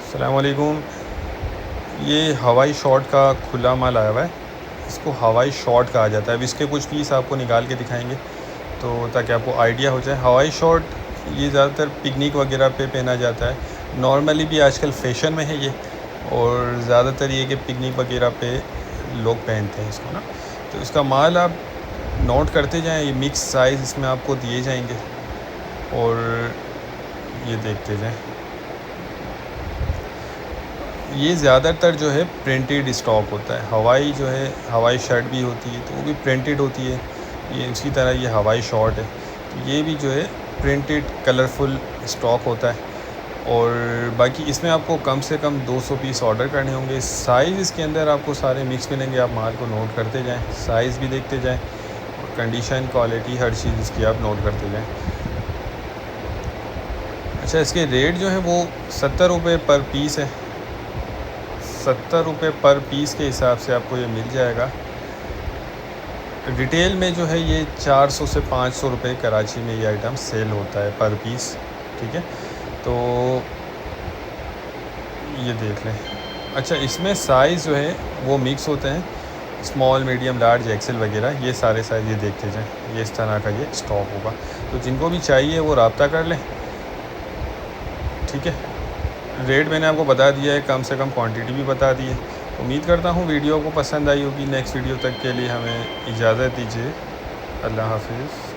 अस्सलाम वालेकुम। ये हवाई शॉट का खुला माल आया हुआ है, इसको हवाई शॉट कहा जाता है। अब इसके कुछ पीस आपको निकाल के दिखाएंगे तो ताकि आपको आइडिया हो जाए। हवाई शॉट ये ज़्यादातर पिकनिक वगैरह पे पहना जाता है। नॉर्मली भी आजकल फ़ैशन में है ये, और ज़्यादातर ये कि पिकनिक वगैरह पे लोग पहनते हैं इसको ना। तो इसका माल आप नोट करते जाएं, ये मिक्स साइज़ इसमें आपको दिए जाएंगे और ये देखते जाएं। ये ज़्यादातर जो है प्रिंटेड स्टॉक होता है। हवाई जो है हवाई शर्ट भी होती है तो वो भी प्रिंटेड होती है। ये इसी तरह ये हवाई शॉर्ट है, तो ये भी जो है प्रिंटेड कलरफुल स्टॉक होता है। और बाकी इसमें आपको कम से कम 200 पीस ऑर्डर करने होंगे। साइज़ इसके अंदर आपको सारे मिक्स मिलेंगे, आप माल को नोट करते जाएँ, साइज़ भी देखते जाएँ और कंडीशन, क्वालिटी, हर चीज़ इसकी आप नोट करते जाएँ। अच्छा, इसके रेट जो है वो 70 रुपये पर पीस है। 70 रुपये पर पीस के हिसाब से आपको ये मिल जाएगा। रिटेल में जो है ये 400 से 500 रुपये कराची में ये आइटम सेल होता है पर पीस। ठीक है, तो ये देख लें। अच्छा, इसमें साइज़ जो है वो मिक्स होते हैं, स्मॉल, मीडियम, लार्ज, एक्सेल वगैरह, ये सारे साइज़ ये देखते जाएँ। ये इस तरह का ये स्टॉक होगा, तो जिनको भी चाहिए वो रब्ता कर लें। ठीक है, रेट मैंने आपको बता दिया है, कम से कम क्वांटिटी भी बता दी है। उम्मीद करता हूँ वीडियो को पसंद आई होगी। नेक्स्ट वीडियो तक के लिए हमें इजाज़त दीजिए। अल्लाह हाफिज़।